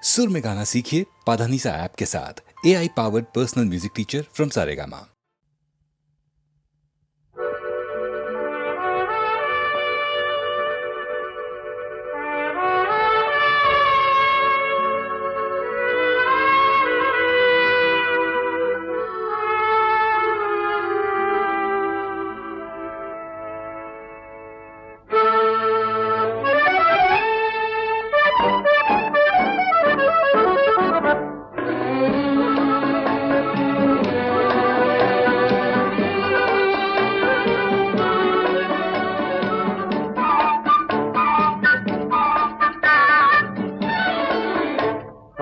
सुर में गाना सीखिए पाधानीसा ऐप के साथ। AI powered personal music teacher from Saregama.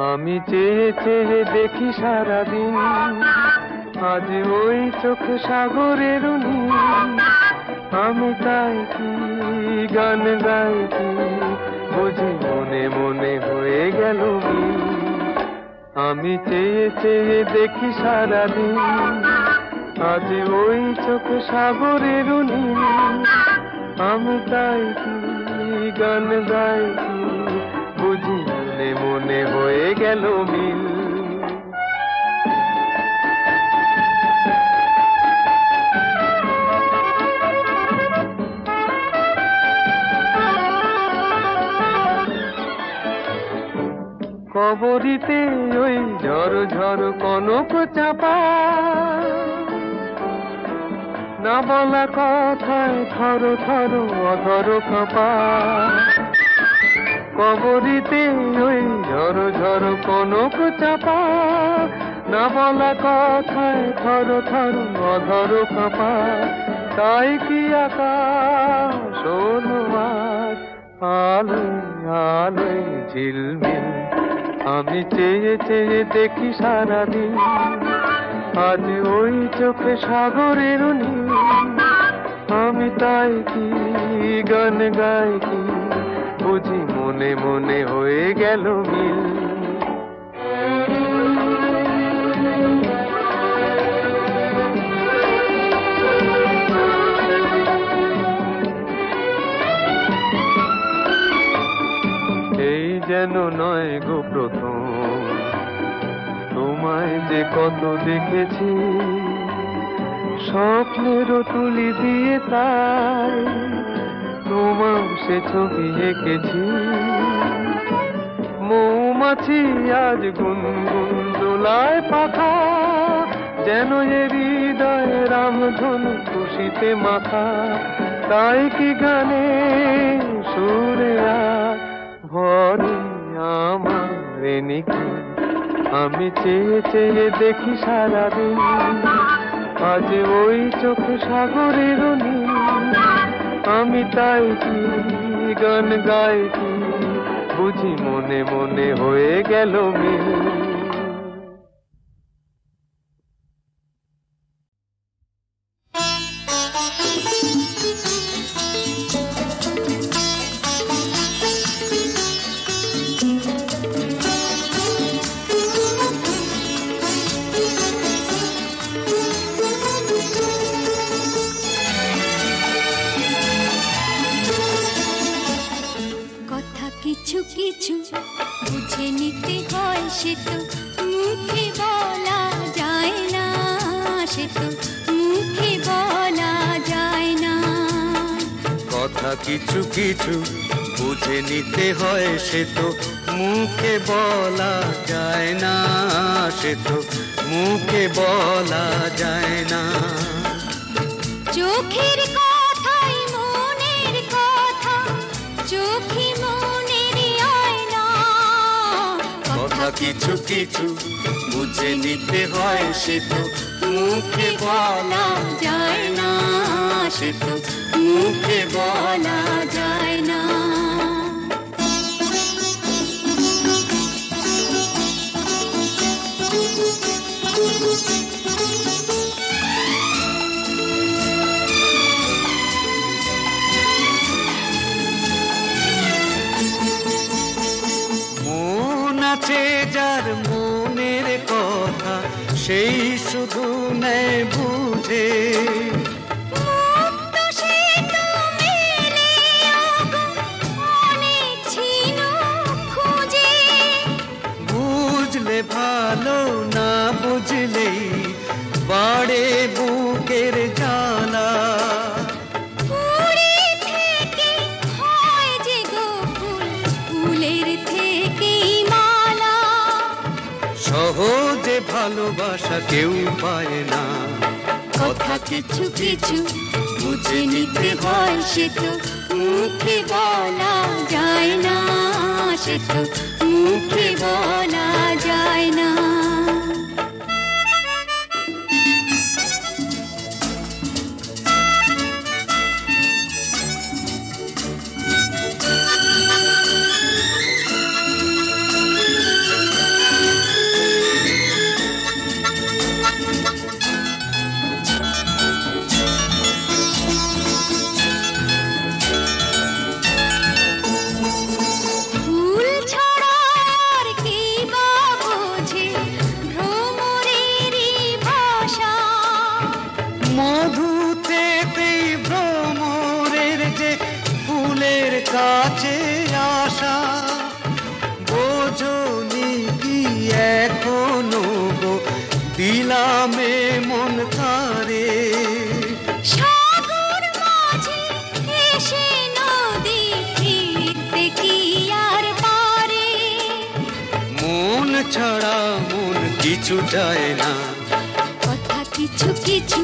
আমি চেয়ে চেয়ে দেখি সারাদিন, আজ ওই চোখ সাগরের নীল। আমি তাই কি গান গাই কি বুঝি মনে মনে হয়ে গেল মিল। আমি চেয়ে চেয়ে দেখি সারাদিন, আজ ওই চোখ সাগরের নীল। আমি তাই কি গান গাই কি বুঝি মনে মনে হয়ে গেল মিল। কবরিতে ওই ঝড় ঝড় কনক চাপা, না বলা কথায় থর থর অধর কাঁপা। কবরিতে ওই ঝড় ঝড় কনক চাপা, না বলা কথায় থর থর অধর কাঁপা। তাই কি আকাশ আজ আলোয় আলোয় ঝিলমিল। আমি চেয়ে চেয়ে দেখি সারাদিন, আজ ওই চোখে সাগরের নীল। আমি তাই কি গান গাই কি বুঝি মনে মনে হয়ে গেল মিল। এই যেন নয় গো প্রথম, তোমায় যে কত দেখেছি স্বপ্নেরও তুলি দিয়ে, তাই তোমার সে ছবি এঁকেছি। মৌমাছি আজ গুনগুন দোলায় পাখা, যেন এ হৃদয় রামধনু খুশিতে মাখা। তাই কি গানে সুরে আজ ভরে আমার নিকি। আমি চেয়ে চেয়ে দেখি সারাদিন, আজ ওই চোখ সাগরের নীল। আমি তাই কি গান গাই কি বুঝি মনে মনে হয়ে গেল মিল। কিছু কিছু বুঝে নিতে হয়, সে তো মুখে বলা যায় না, সে তো মুখে বলা যায় না। কথা কিছু কিছু বুঝে নিতে হয়, সে তো মুখে বলা যায় না, সে তো মুখে বলা যায় না। চোখের কথাই মনের কথা, চোখে কিছু কিছু বুঝে নিতে হয়, সে তো মুখে বলা যায় না, সে তো মুখে বলা যায় না। আছে যার মনের কথা, সেই শুধু নেয় বুঝে। ভালোবাসা কেউ পায় না। কথা কিছু কিছু বুঝে নিতে হয়, সে তো মুখে বলা যায় না, সে তো মুখে বলা যায় না। কাছে আসা বোঝনি কি এখনো গো দিলামে মন তারে। সাগর মাঝে এসে নদী ফিরতে কি আর পারে, মন ছাড়া মন কিছু চায় না। কথা কিছু কিছু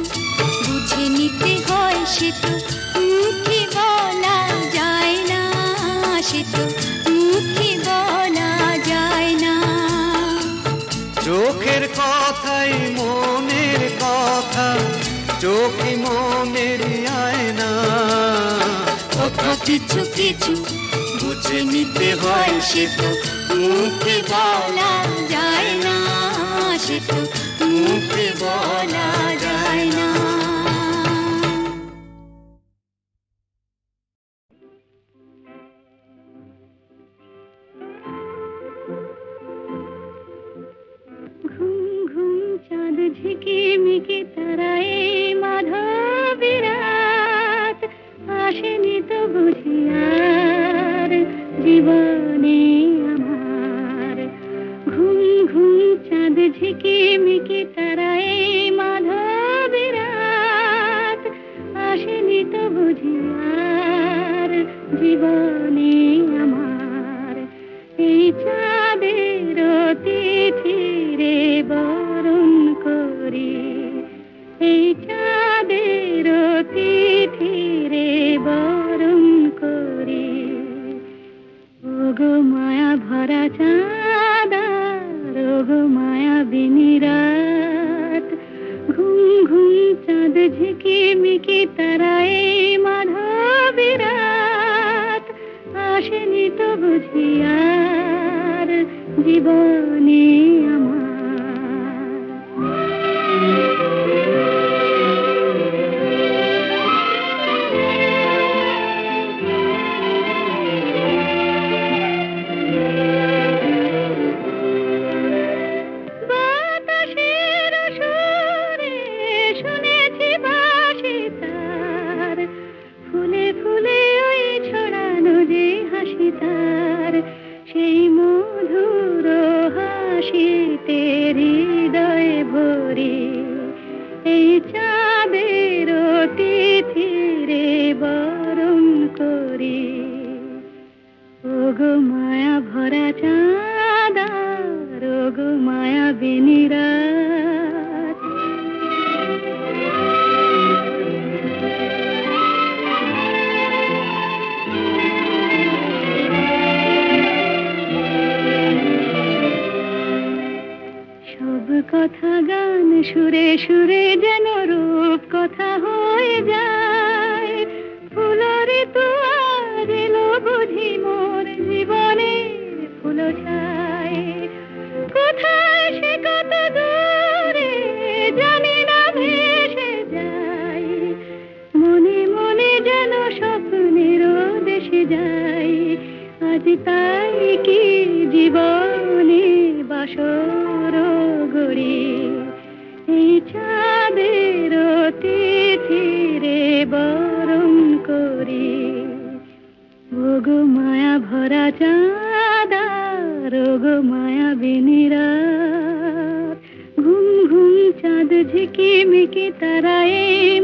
বুঝে নিতে হয়, সে তো মুখে বলা যায় না, সে তো মুখে বলা যায় না। চোখের কথাই মনের কথা, চোখে মনের আয়না। কথা কিছু কিছু বুঝে নিতে হয়, সে তো মুখে বলা যায় না, সে তো মুখে বলা যায় না। চাঁদ ঝিকে মিকে তারায় মাধবী রাত, আসেনি তো বুঝি আর জীবনে আমার। ঘুম ঘুম চাঁদ ঝিকে মিকে তারায় মাধবী রাত, আসেনি তো বুঝি আর জীবনে আমার। এই চাঁদের তিথিরে বরণ করি, এই চাঁদের তিথিরে বরণ করি। ওগো মায়া ভরা চাঁদা, ওগো মায়া বিনি রাত, ঘুম ঘুম চাঁদ ঝিকি মিকি তারায় মাধবী রাত, আসেনি তো বুঝি আর জীবনে আমার। বাতাসের সুরে শুনেছি বাঁশি তার, ফুলে ফুলে ওই ছড়ানো যে হাসি তার, সেই মধুর হাসিতে হৃদয়ে ভরি। এই চাঁদের তিথিরে বরণ করি। ওগো মায়া ভরা চাঁদা, ওগো মায়া বিনি রাত। সব কথা গান সুরে সুরে যেন রূপ কথা হয়ে যায়। ফুলরে তো আজ এলো বুঝি মোর জীবনের ফুল ছায়। কোথায় সে কত দূরে জানি না ভেসে যায়, মনে মনে যেন স্বপ্নের দেশে যাই। আজ তাই কি জীবনে বাসর গড়ি, এই চাঁদের তিথিরে বরণ করি। ওগো মায়া ভরা চাঁদা, ওগো মায়া বিনি রাত, ঘুম ঘুম চাঁদ ঝিকি মিকি তারায়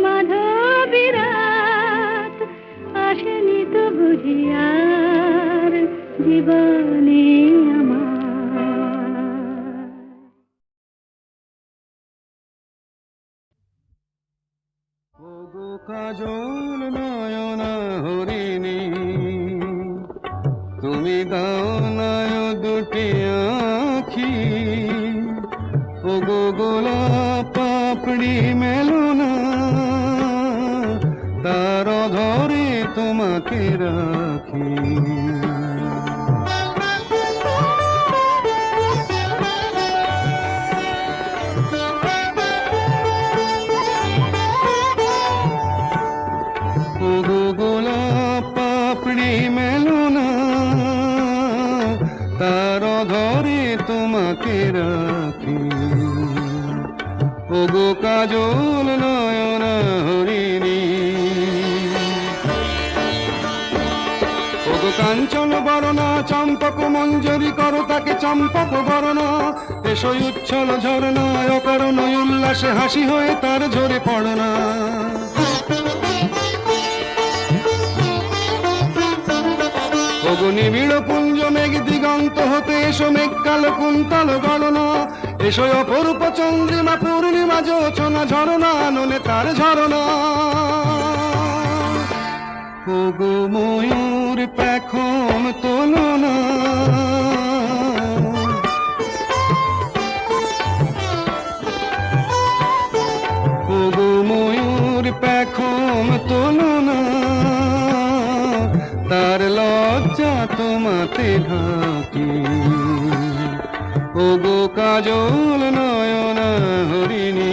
মাধবী রাত, আসেনি তো বুঝি আর জীবনে আমার। আখি ও গো গোলাপ পাপড়ি মেলো না তার ধরে তোমাকে রাখি ও গো গোলাপ পাপড়ি মেলো না তার ধরে তোমাকে রাখি ও গো কাজল নয়ন হরিণী ও গো কাঞ্চন বরণা চম্পক মঞ্জরি করো তাকে চম্পক বরণা এসো উচ্ছল ঝরনা অকারণ উল্লাসে হাসি হয়ে তার ঝরে পড়না নিবিড় পুঞ্জ মেঘ দিগন্ত হতে এসো মেঘ কাল কুন্তল গণনা এসো অপরূপ চন্দ্রিমা পূর্ণিমা যোচনা ঝরনা নলে তার ঝরনা ওগো ময়ূর পেখম তোলনা ওগো ময়ূর পেখম তোলনা তার লজ্জা তোমাতে ঢাকি ও গো কাজল নয়ন হরিণী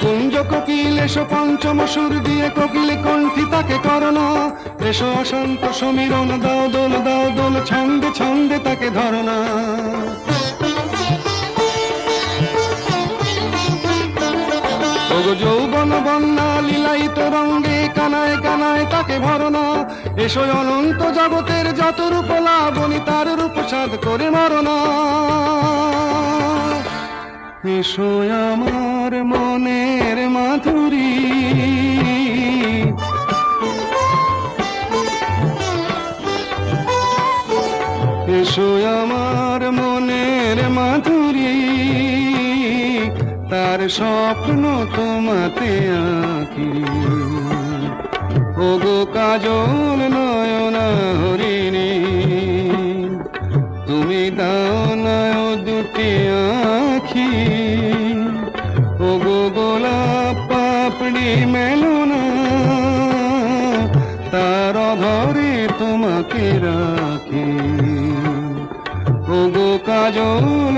কুঞ্জ কোকিল এসো পঞ্চম সুর দিয়ে কোকিল কণ্ঠী তাকে করোনা এসো অশান্ত সমীরণ দাও দোল ছন্দে ছন্দে তাকে ধরনা ওগো যৌবন বন্যা লীলায়িত রঙ্গে কানায় কানায় তাকে ভরনা এসো অনন্ত জগতের যত রূপ লাবণী তার রূপ সাধ করে মরনা এসো আমার মনের মাধুরী এসো আমার মনের মাধুরী তার স্বপ্ন তোমাতে আঁকি ও গো কাজল নয়ন হরিণী তুমি দাও নয় দুটি আঁখি ও গো গোলাপ পাপড়ি মেলো না তার ধরে তোমাকে রাখি ও গো কাজল